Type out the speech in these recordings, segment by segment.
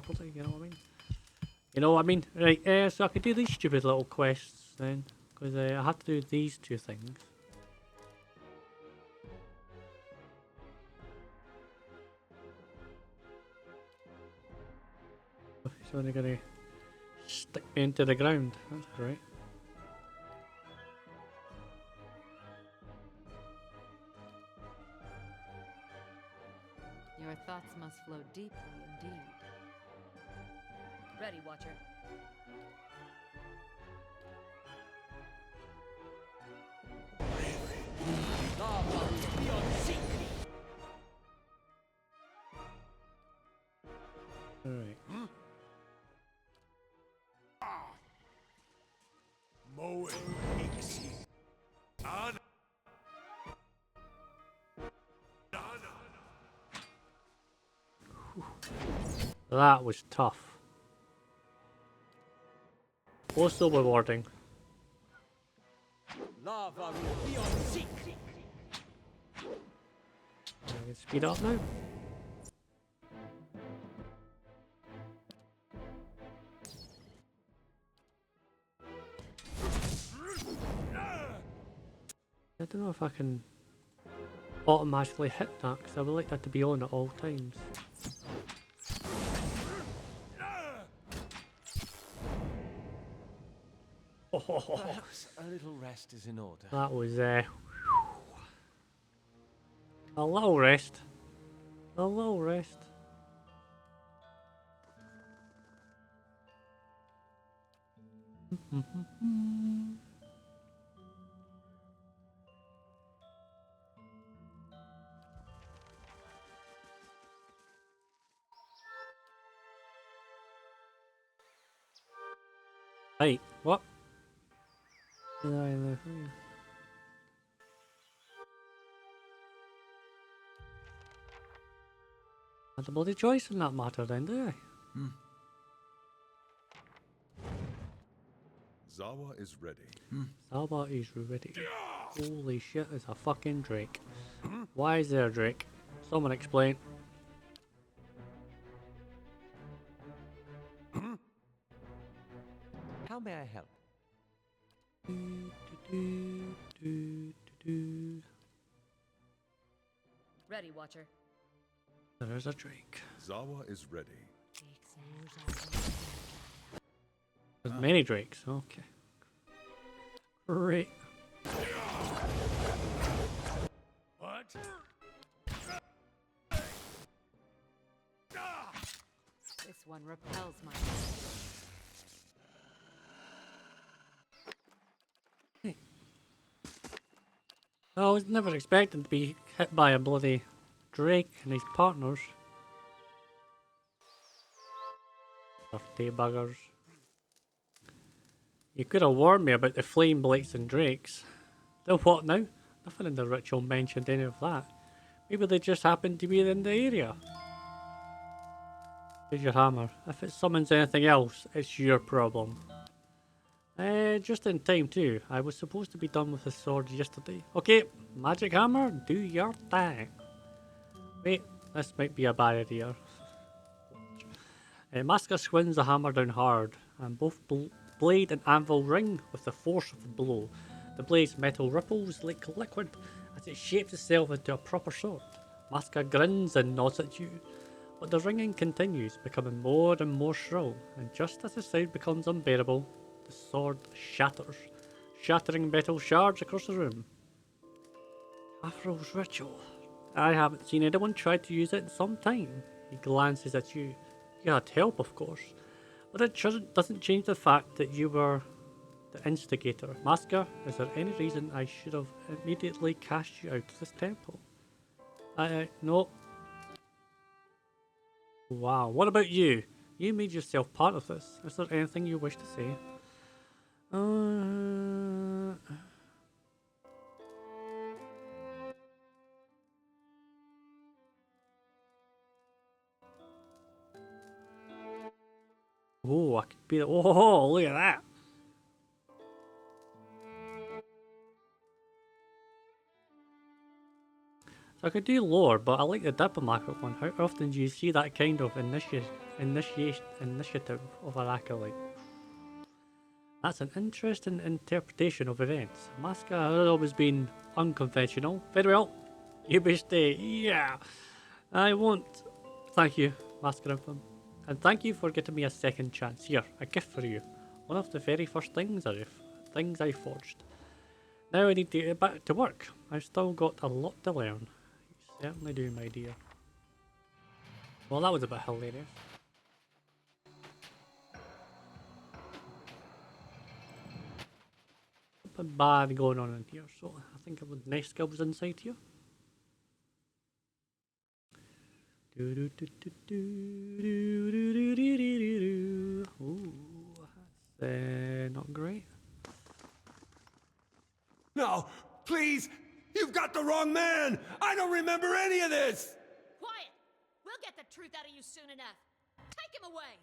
properly, you know what I mean? You know what I mean? Right, so I could do these stupid little quests then, because I have to do these two things. So they're gonna stick me into the ground, that's great. Your thoughts must flow deeply indeed. Ready, Watcher. Alright. That was tough. Also rewarding. Lava will be on secret. I can speed up now. I don't know if I can automatically hit that because I would like that to be on at all times. Perhaps a little rest is in order. That was a little rest. A little rest. Hey, what? I had a bloody choice in that matter then, did I? Zahua is ready. Zahua is ready. Holy shit, there's a fucking Drake. Why is there a Drake? Someone explain. How may I help? Ready, Watcher. There's a Drake. Zahua is ready. There's many Drakes, okay. Great. What? This one repels my. I was never expecting to be hit by a bloody Drake and his partners. Dirty buggers. You could have warned me about the flame blights and drakes. The what now? Nothing in the ritual mentioned any of that. Maybe they just happened to be in the area. Here's your hammer. If it summons anything else, it's your problem. Just in time too. I was supposed to be done with the sword yesterday. Okay, magic hammer, do your thing. Wait, this might be a bad idea. Masca swings the hammer down hard, and both blade and anvil ring with the force of the blow. The blade's metal ripples like liquid as it shapes itself into a proper sword. Masca grins and nods at you, but the ringing continues, becoming more and more shrill, and just as the sound becomes unbearable, the sword shatters, shattering metal shards across the room. Afro's ritual. I haven't seen anyone try to use it in some time. He glances at you. You had help, of course, but it doesn't change the fact that you were the instigator. Masca, is there any reason I should have immediately cast you out of this temple? No. Wow, what about you? You made yourself part of this. Is there anything you wish to say? Oh, I could be the. Oh, look at that! So I could do lore, but I like the diplomatic one. How often do you see that kind of initiative of an acolyte? That's an interesting interpretation of events. Masca has always been unconventional. Very well. You may stay. Yeah. I won't. Thank you, Masca. And thank you for getting me a second chance. Here, a gift for you. One of the very first things I forged. Now I need to get back to work. I've still got a lot to learn. You certainly do, my dear. Well, that was a bit hilarious. Something bad going on in here, so I think I would nice skills inside here. Ooh, that's not great. No, please! You've got the wrong man! I don't remember any of this! Quiet! We'll get the truth out of you soon enough. Take him away!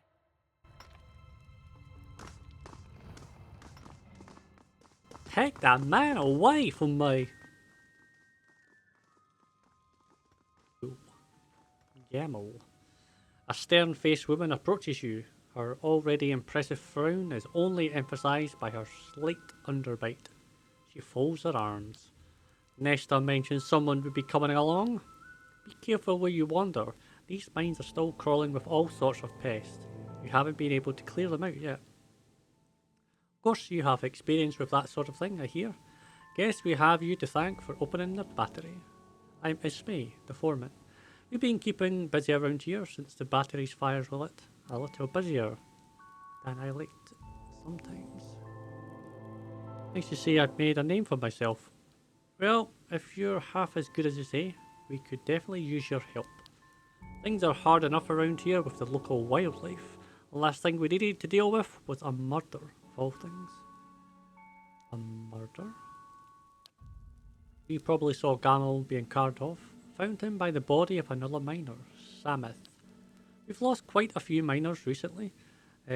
Take that man away from me! Gamble. A stern-faced woman approaches you. Her already impressive frown is only emphasized by her slight underbite. She folds her arms. Nesta mentions someone would be coming along. Be careful where you wander. These mines are still crawling with all sorts of pests. You haven't been able to clear them out yet. Of course you have experience with that sort of thing, I hear. Guess we have you to thank for opening the battery. I'm Ismay, the foreman. We've been keeping busy around here since the battery's fires were lit. A little busier than I liked sometimes. Nice to say I've made a name for myself. Well, if you're half as good as you say, we could definitely use your help. Things are hard enough around here with the local wildlife. The last thing we needed to deal with was a murder, of all things. A murder? You probably saw Gamal being carved off. Found him by the body of another miner, Samith. We've lost quite a few miners recently.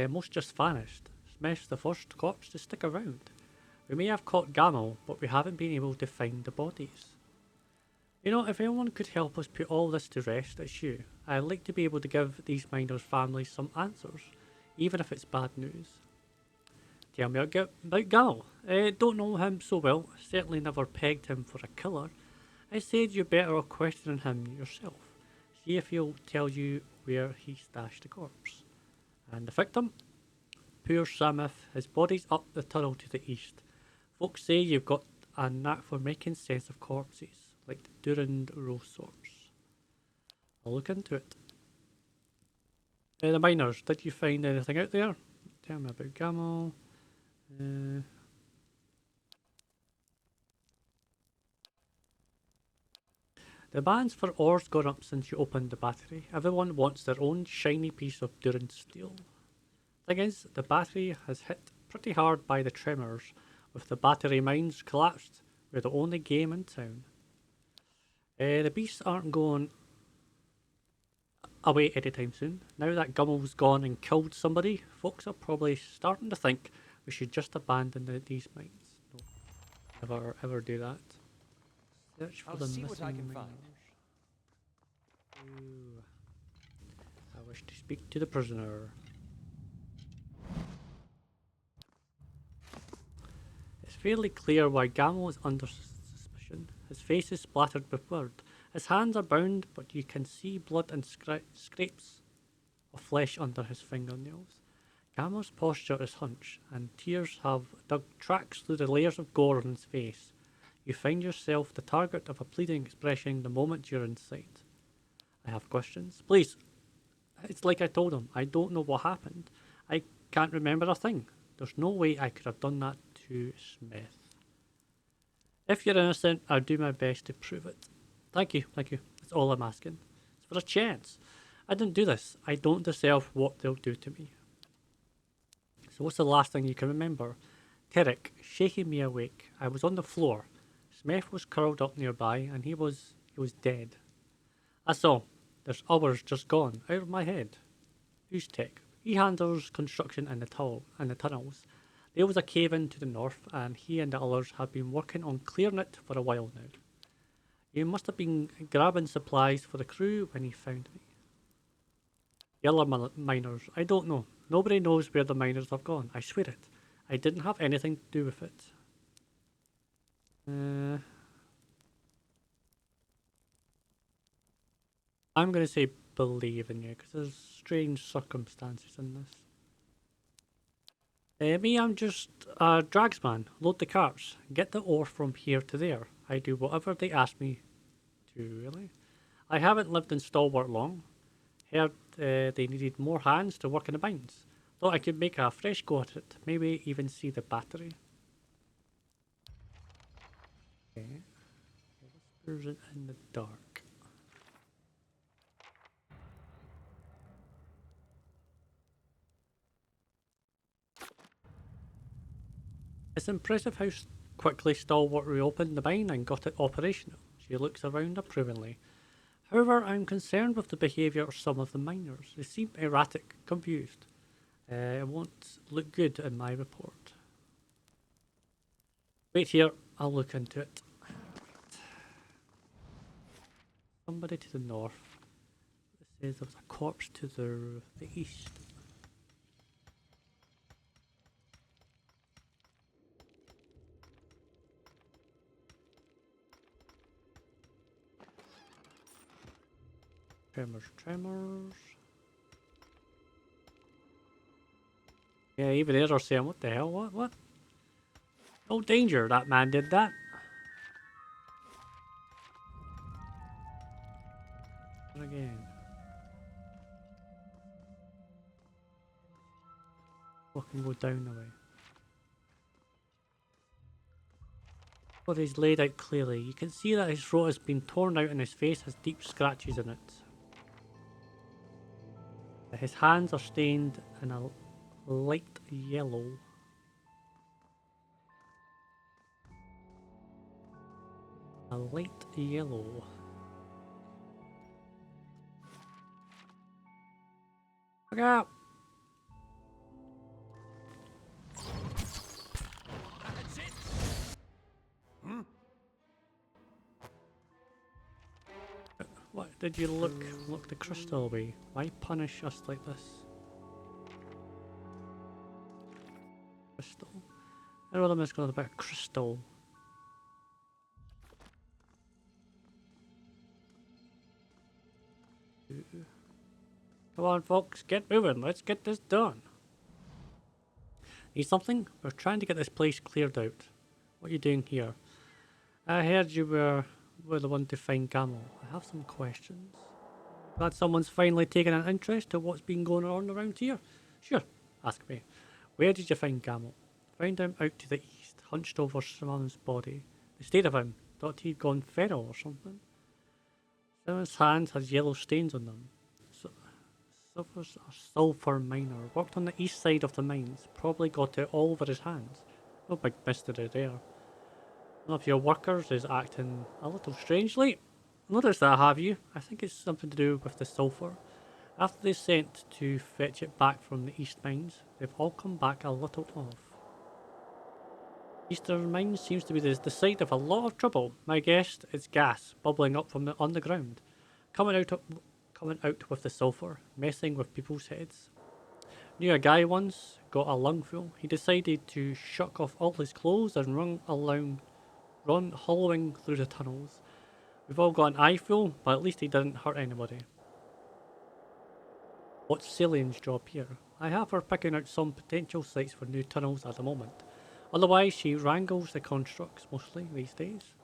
Most just vanished. Smith's the first corpse to stick around. We may have caught Gamal, but we haven't been able to find the bodies. You know, if anyone could help us put all this to rest, it's you. I'd like to be able to give these miners' families some answers, even if it's bad news. Tell me about Gamal. Don't know him so well. Certainly never pegged him for a killer. I said you're better off questioning him yourself. See if he'll tell you where he stashed the corpse. And the victim? Poor Samith. His body's up the tunnel to the east. Folks say you've got a knack for making sense of corpses, like the Durand row sorts. I'll look into it. The miners, did you find anything out there? Tell me about Gamal. The bands for ores gone up since you opened the battery. Everyone wants their own shiny piece of Durand steel. Thing is, the battery has hit pretty hard by the tremors. With the battery mines collapsed, we're the only game in town. The beasts aren't going away anytime soon. Now that Gummel's gone and killed somebody, folks are probably starting to think we should just abandon these mines. No, never ever do that. Search for I'll the see missing what I can miners. find. Ooh. I wish to speak to the prisoner. It's fairly clear why Gamal is under suspicion. His face is splattered with blood. His hands are bound, but you can see blood and scrapes of flesh under his fingernails. Gamal's posture is hunched, and tears have dug tracks through the layers of gore on his face. You find yourself the target of a pleading expression the moment you're in sight. I have questions. Please. It's like I told him. I don't know what happened. I can't remember a thing. There's no way I could have done that to Smith. If you're innocent, I'll do my best to prove it. Thank you. That's all I'm asking. It's for a chance. I didn't do this. I don't deserve what they'll do to me. So what's the last thing you can remember? Terek, shaking me awake. I was on the floor. Smith was curled up nearby, and he was dead. That's all. There's hours just gone, out of my head. Who's Tech? He handles construction in the tunnels. There was a cave-in to the north, and he and the others have been working on clearing it for a while now. He must have been grabbing supplies for the crew when he found me. The other miners, I don't know. Nobody knows where the miners have gone. I swear it. I didn't have anything to do with it. I'm going to say believe in you because there's strange circumstances in this. Me, I'm just a dragsman. Load the carts. Get the ore from here to there. I do whatever they ask me to, really. I haven't lived in Stalwart long. Heard they needed more hands to work in the mines. Thought I could make a fresh go at it. Maybe even see the battery. Okay. Whispers in the dark. It's impressive how quickly Stalwart reopened the mine and got it operational. She looks around approvingly. However, I'm concerned with the behaviour of some of the miners. They seem erratic, confused. It won't look good in my report. Wait here, I'll look into it. Somebody to the north. It says there was a corpse to the east. Tremors. Yeah, even they're saying, what the hell, what? No danger, that man did that. Again. Fucking go down the way. But he's laid out clearly. You can see that his throat has been torn out and his face has deep scratches in it. His hands are stained in a light yellow. A light yellow. Look out! That's it. What did you look the crystal away? Why punish us like this? Crystal. I know I'm just going about crystal. Come on, folks, get moving. Let's get this done. Need something? We're trying to get this place cleared out. What are you doing here? I heard you were the one to find Gamel. I have some questions. Glad someone's finally taken an interest to what's been going on around here. Sure, ask me. Where did you find Gamel? Found him out to the east, hunched over someone's body. The state of him, thought he'd gone feral or something. Someone's hands has yellow stains on them. Suffers a sulphur miner. Worked on the east side of the mines. Probably got it all over his hands. No big mystery there. One of your workers is acting a little strangely. Notice that, have you? I think it's something to do with the sulphur. After they sent to fetch it back from the east mines, they've all come back a little off. Eastern mines seems to be the site of a lot of trouble. My guess, it's gas bubbling up from on the ground, coming out with the sulphur, messing with people's heads. Knew a guy once, got a lungful. He decided to shuck off all his clothes and run hollowing through the tunnels. We've all got an eyeful, but at least he didn't hurt anybody. What's Cillian's job here? I have her picking out some potential sites for new tunnels at the moment. Otherwise, she wrangles the constructs mostly these days.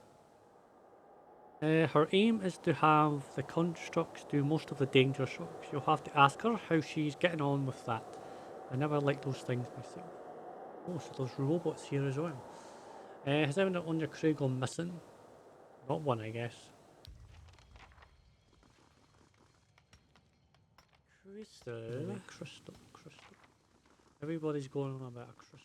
Her aim is to have the constructs do most of the dangerous work. You'll have to ask her how she's getting on with that. I never liked those things myself. Oh, so there's robots here as well. Has anyone on your crew gone missing? Not one, I guess. Crystal. Everybody's going on about a crystal.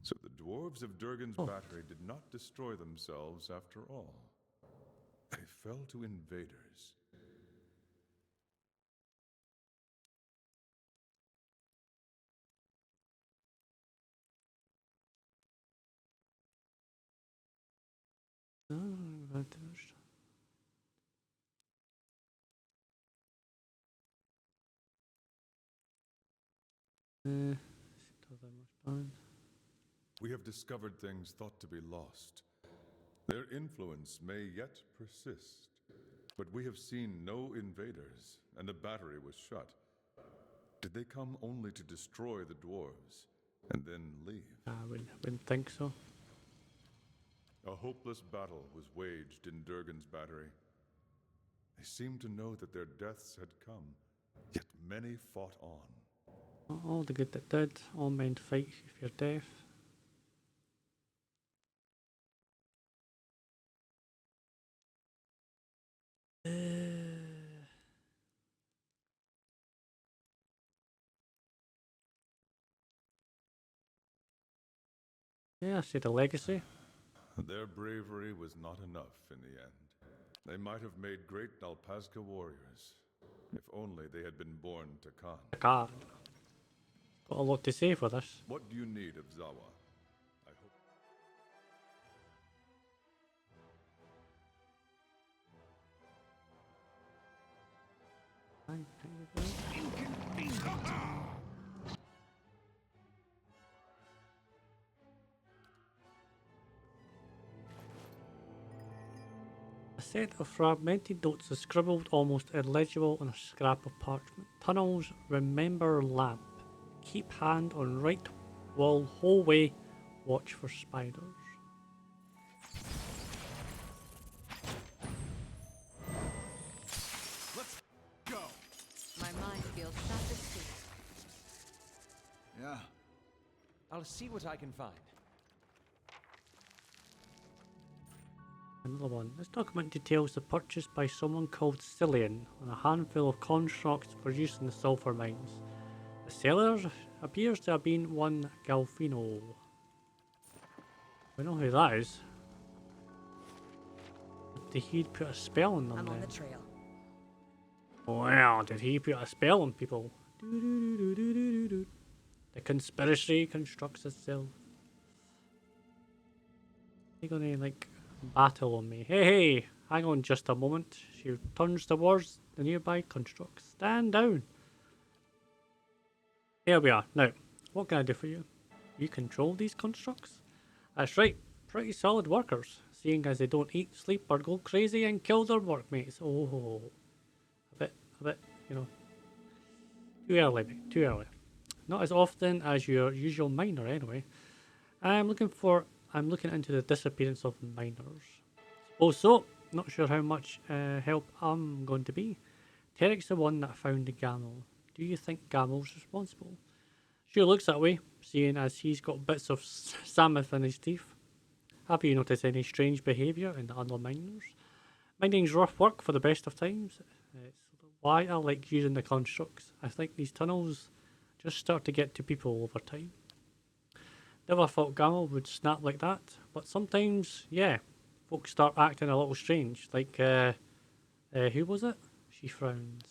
So the dwarves of Durgan's battery did not destroy themselves after all. They fell to invaders. We have discovered things thought to be lost. Their influence may yet persist. But we have seen no invaders, and the battery was shut. Did they come only to destroy the dwarves, and then leave? I wouldn't think so. A hopeless battle was waged in Durgan's battery. They seemed to know that their deaths had come, yet many fought on. Not all the good that did, all men fight if you're deaf. Yeah, I see the legacy. Their bravery was not enough in the end. They might have made great Alpazka warriors, if only they had been born to Khan. Got a lot to say for this. What do you need of Zahua? I hope. A set of fragmented notes is scribbled almost illegible on a scrap of parchment. Tunnels, remember lamp. Keep hand on right wall hallway. Watch for spiders. Let's go. My mind feels sharp as steel. Yeah. I'll see what I can find. Another one. This document details the purchase by someone called Cillan on a handful of constructs for use in the sulfur mines. The seller appears to have been one Galfino. We know who that is. Did he put a spell on them I'm then? on the trail. Wow, did he put a spell on people? The conspiracy constructs itself. Are you gonna like battle on me? Hey, hey, hang on just a moment. She turns towards the nearby constructs. Stand down. Here we are. Now, what can I do for you? You control these constructs? That's right. Pretty solid workers, seeing as they don't eat, sleep, or go crazy and kill their workmates. Oh, a bit, you know, too early, mate, too early. Not as often as your usual miner, anyway. I'm looking into the disappearance of miners. Suppose so. Not sure how much help I'm going to be. Terek's the one that found the Gamel. Do you think Gamel's responsible? Sure looks that way, seeing as he's got bits of Samoth in his teeth. Have you noticed any strange behaviour in the other miners? Mining's rough work for the best of times. It's why I like using the constructs. I think these tunnels just start to get to people over time. Never thought Gamel would snap like that, but sometimes, yeah, folks start acting a little strange. Like, who was it? She frowns.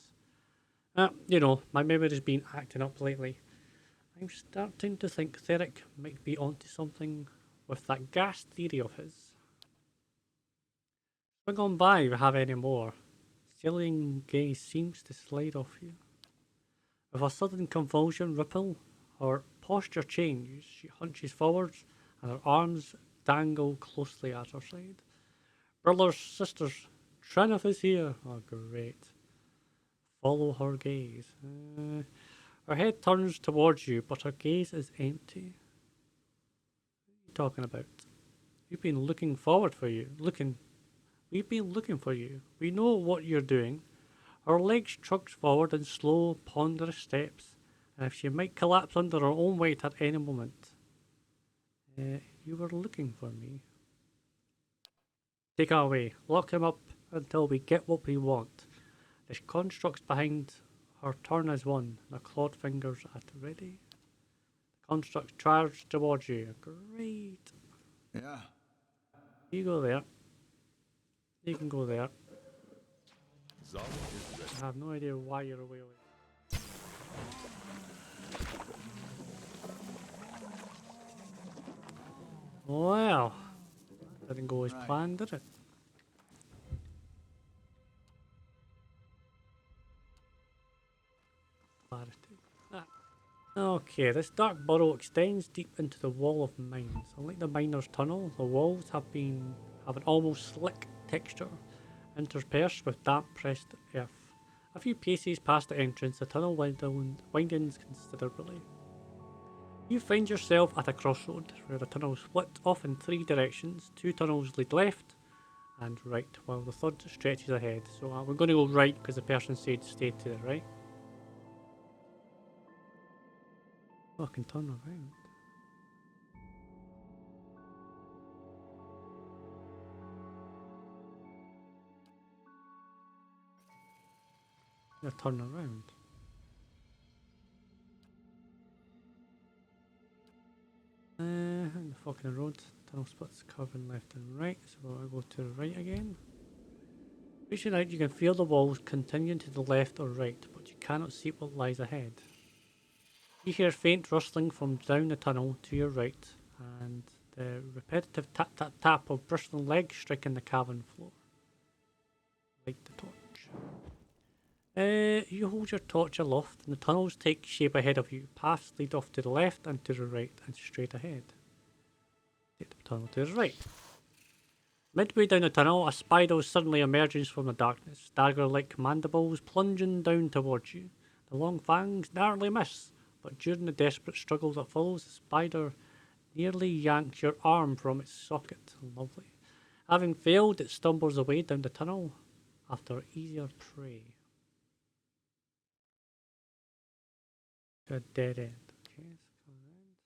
You know, my memory's been acting up lately. I'm starting to think Theric might be onto something with that gas theory of his. Swing on by if you have any more. Cillian gaze seems to slide off you. With a sudden convulsion ripple, her posture changes. She hunches forwards and her arms dangle closely at her side. Brothers, sisters, Trinith is here. Oh, great. Follow her gaze. Her head turns towards you, but her gaze is empty. What are you talking about? We've been looking forward for you. We've been looking for you. We know what you're doing. Her leg shrugs forward in slow, ponderous steps, and if she might collapse under her own weight at any moment. You were looking for me. Take her away. Lock him up until we get what we want. The constructs behind her turn as one, the clawed fingers at the ready. The constructs charge towards you. Great. Yeah. You go there. You can go there. Zahua is ready. I have no idea why you're away. Well, that didn't go as planned, did it? Clarity. Okay, this dark burrow extends deep into the wall of mines. Unlike the miner's tunnel, the walls have an almost slick texture, interspersed with damp pressed earth. A few paces past the entrance, the tunnel widens considerably. You find yourself at a crossroad where the tunnel split off in three directions. Two tunnels lead left and right, while the third stretches ahead. So we're going to go right because the person said stay to the right. Oh, I can turn around. I'm gonna turn around. The fucking road. Tunnel splits curving left and right, so I'll go to the right again. Reaching out, you can feel the walls continuing to the left or right, but you cannot see what lies ahead. You hear faint rustling from down the tunnel to your right, and the repetitive tap tap tap of bristling legs striking the cavern floor. Light the torch. You hold your torch aloft, and the tunnels take shape ahead of you. Paths lead off to the left and to the right, and straight ahead. Take the tunnel to the right. Midway down the tunnel, a spider suddenly emerges from the darkness, dagger-like mandibles plunging down towards you. The long fangs narrowly miss, but during the desperate struggle that follows, the spider nearly yanks your arm from its socket. Lovely. Having failed, it stumbles away down the tunnel after easier prey. To a dead end. Okay, let's go around.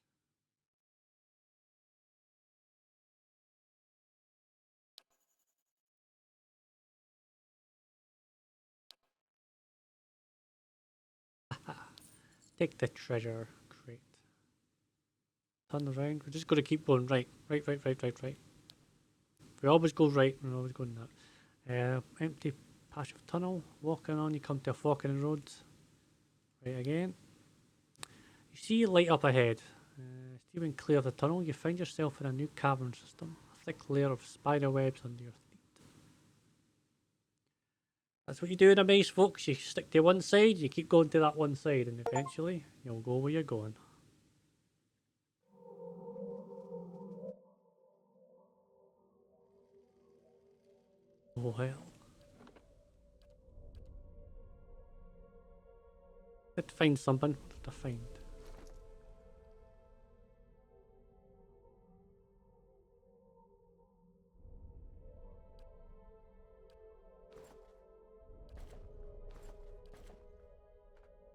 Take the treasure crate. Turn around. We're just going to keep going right. Right. If we always go right, we're always going that. Empty patch of tunnel. Walking on, you come to a fork in the road. Right again. You see a light up ahead. Steering clear of the tunnel, you find yourself in a new cavern system. A thick layer of spider webs under your feet. That's what you do in a maze, folks. You stick to one side, you keep going to that one side, and eventually you'll go where you're going. Oh hell. Did find something. What did I find?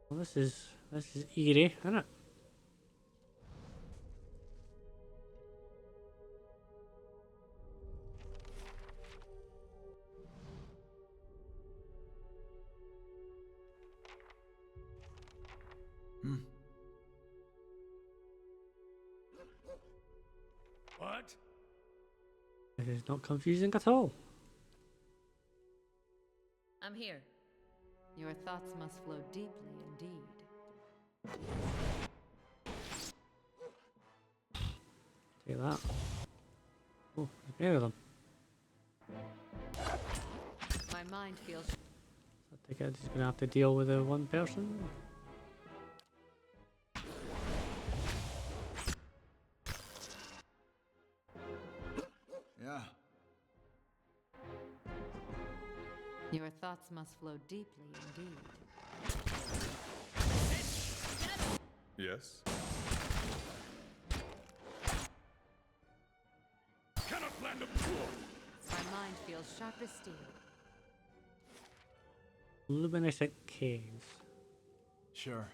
Well, this is eerie, isn't it? What? It is not confusing at all. I'm here. Your thoughts must flow deeply indeed. Take that. Oh, there's many of them. My mind feels I think I'm just going to have to deal with the one person. Yeah. Your thoughts must flow deeply indeed. Yes? Cannot land a pool. My mind feels sharp as steel. Luminescent caves. Sure.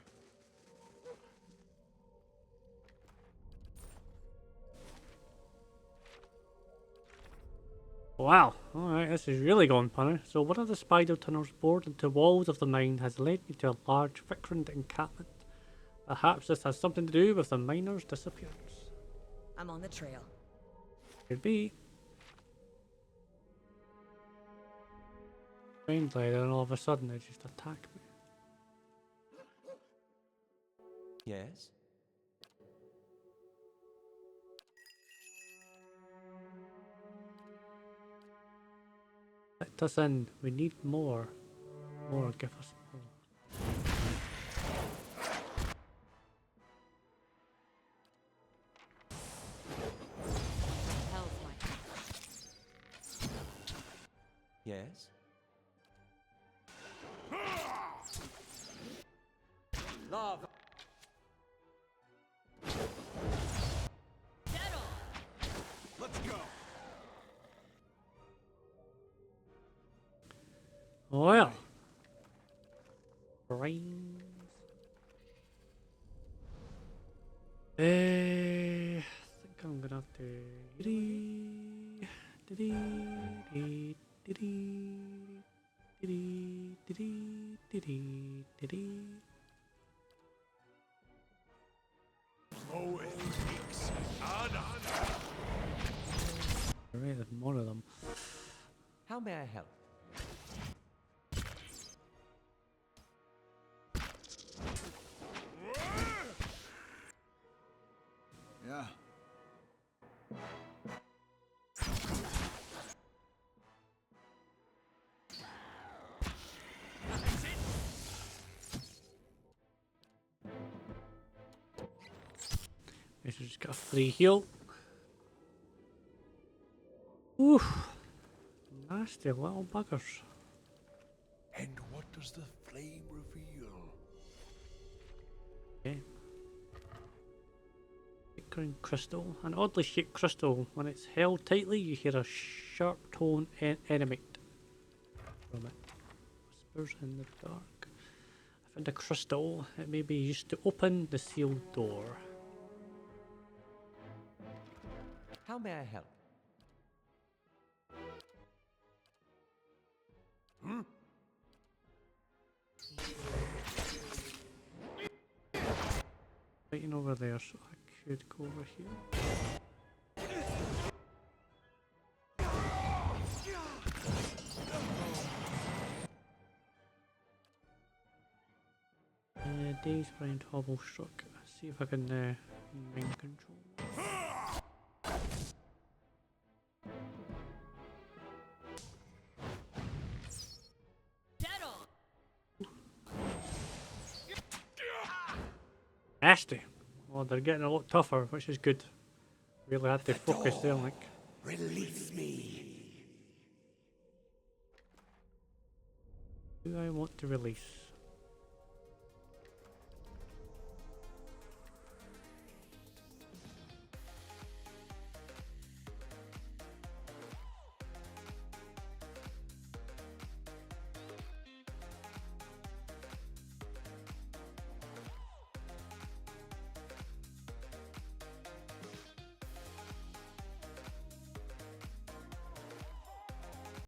Wow, alright, this is really going punny. So one of the spider tunnels bored into walls of the mine has led me to a large Vithrack encampment. Perhaps this has something to do with the miner's disappearance. I'm on the trail. Could be. Strangely, then all of a sudden they just attack me. Yes? Let us in. We need more. More, give us more. Lava. Dead on. Let's go. Well. Brains. I think I'm gonna have to. Right, there's more of them. How may I help? Yeah. I should just get a free heal. Oof. Nasty little buggers. And what does the flame reveal? Okay. Green crystal. An oddly shaped crystal. When it's held tightly, you hear a sharp tone emanate from it. Whispers in the dark. I found a crystal. It may be used to open the sealed door. How may I help? Waiting over there, so I could go over here. Days behind hobble struck. See if I can mind control. Dead on. Nasty. Oh, they're getting a lot tougher, which is good. Really had to focus there, like. Release me. Who I want to release?